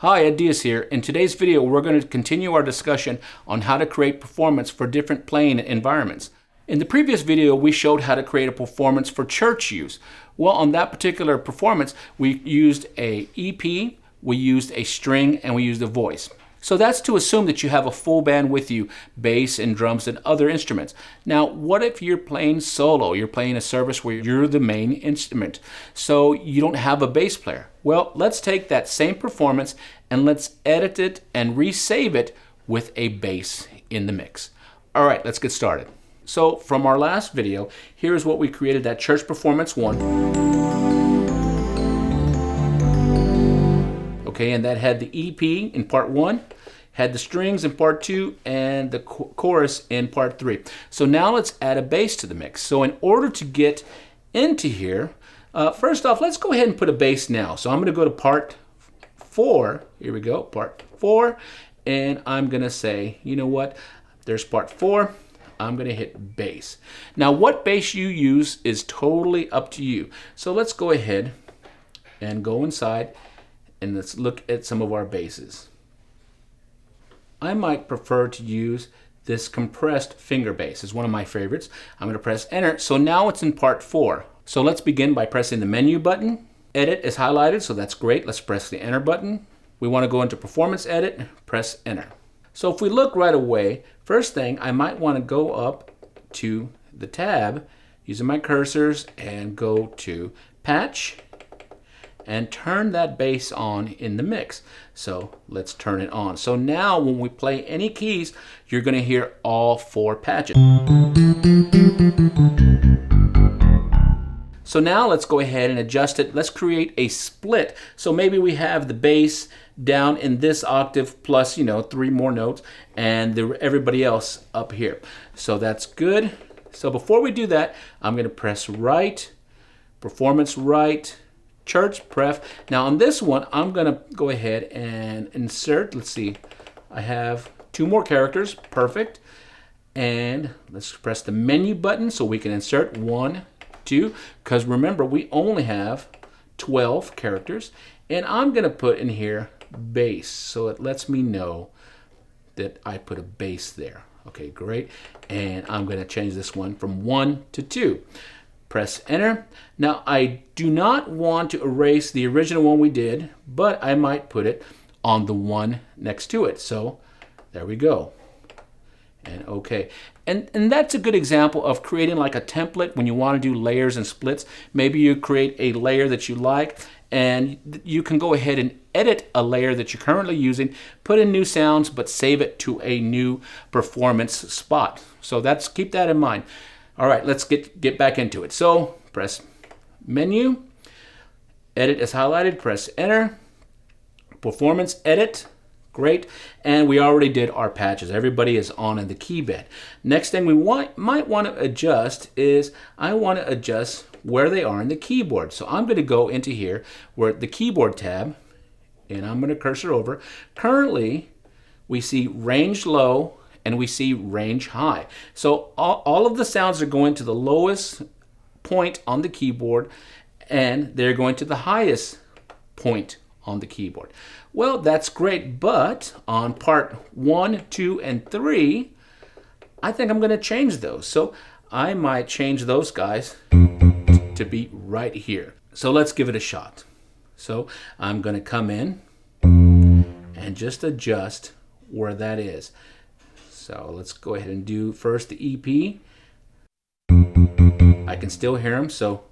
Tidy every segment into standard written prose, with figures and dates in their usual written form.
Hi, Ed-DS here. In today's video, we're going to continue our discussion on how to create performance for different playing environments. In the previous video, we showed how to create a performance for church use. Well, on that particular performance, we used a EP, we used a string, and we used a voice. So that's to assume that you have a full band with you, bass and drums and other instruments. Now, what if you're playing solo? You're playing a service where you're the main instrument, so you don't have a bass player. Well, let's take that same performance and let's edit it and resave it with a bass in the mix. All right, let's get started. So from our last video, here's what we created, that church performance 1. Okay, and that had the EP in part 1, had the strings in part 2, and the chorus in part 3. So now let's add a bass to the mix. So in order to get into here, first off, let's go ahead and put a bass now. So I'm going to go to part 4. Here we go, part 4. And I'm going to say, you know what? There's part 4. I'm going to hit bass. Now, what bass you use is totally up to you. So let's go ahead and go inside and let's look at some of our basses. I might prefer to use this compressed finger bass. It's one of my favorites. I'm going to press enter. So now it's in part 4. So let's begin by pressing the menu button. Edit is highlighted, so that's great. Let's press the enter button. We want to go into performance edit, press enter. So if we look right away, first thing, I might want to go up to the tab using my cursors and go to patch and turn that bass on in the mix. So let's turn it on. So now when we play any keys, you're going to hear all 4 patches. So now let's go ahead and adjust it. Let's create a split. So maybe we have the bass down in this octave plus, 3 more notes, and everybody else up here. So that's good. So before we do that, I'm going to press right, performance right, church pref. Now on this one, I'm going to go ahead and insert. Let's see, I have 2 more characters. Perfect. And let's press the menu button so we can insert 1, 2, because remember, we only have 12 characters. And I'm going to put in here bass, so it lets me know that I put a bass there. Okay, great. And I'm going to change this one from 1 to 2. Press enter. Now I do not want to erase the original one we did, but I might put it on the one next to it. So there we go. And okay. And that's a good example of creating like a template when you want to do layers and splits. Maybe you create a layer that you like, and you can go ahead and edit a layer that you're currently using, put in new sounds, but save it to a new performance spot. So keep that in mind. All right, let's get back into it. So press menu, edit is highlighted, press enter, performance edit, great. And we already did our patches. Everybody is on in the key bed. Next thing we might want to adjust is I want to adjust where they are in the keyboard. So I'm going to go into here where the keyboard tab, and I'm going to cursor over. Currently, we see range low and we see range high. So all of the sounds are going to the lowest point on the keyboard, and they're going to the highest point on the keyboard. Well, that's great, but on part 1, 2, and 3, I think I'm going to change those. So I might change those guys to be right here. So let's give it a shot. So I'm going to come in and just adjust where that is. So let's go ahead and do first the EP. I can still hear him, so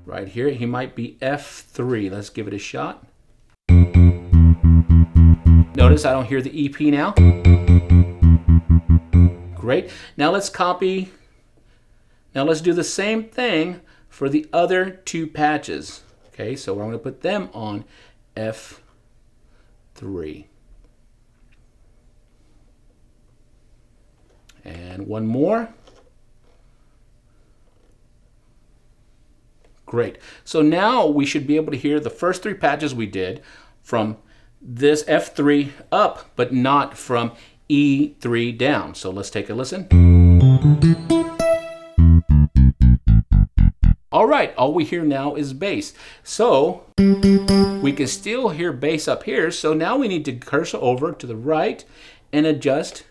right here, he might be F3. Let's give it a shot. Notice I don't hear the EP now. Great. Now let's copy. Now let's do the same thing for the other 2 patches. Okay, so we're going to put them on F3. And one more. Great. So now we should be able to hear the first 3 patches we did from this F3 up, but not from E3 down. So let's take a listen. All right, all we hear now is bass. So we can still hear bass up here. So now we need to cursor over to the right and adjust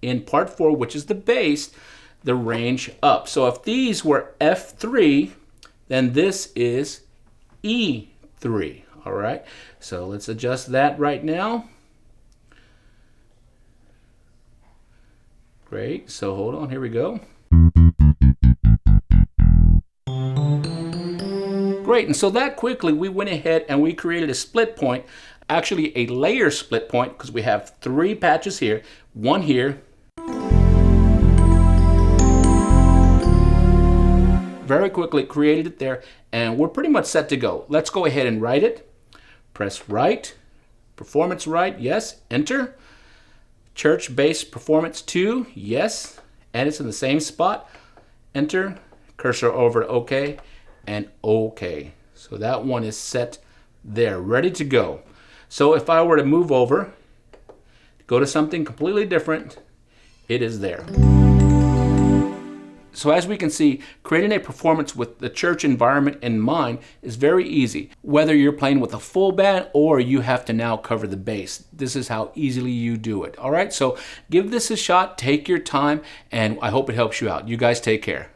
in part 4, which is the bass, the range up. So if these were F3, then this is E3. All right, so let's adjust that right now. Great, so hold on, here we go. Great, and so that quickly we went ahead and we created a split point, actually a layer split point, because we have 3 patches here, one here. Very quickly created it there, and we're pretty much set to go. Let's go ahead and write it. Press right, performance right, yes, enter. Church bass performance 2, yes, and it's in the same spot. Enter, cursor over to OK, and OK. So that one is set there, ready to go. So if I were to move over, go to something completely different, it is there. So as we can see, creating a performance with the church environment in mind is very easy. Whether you're playing with a full band or you have to now cover the bass, this is how easily you do it. All right, so give this a shot, take your time, and I hope it helps you out. You guys take care.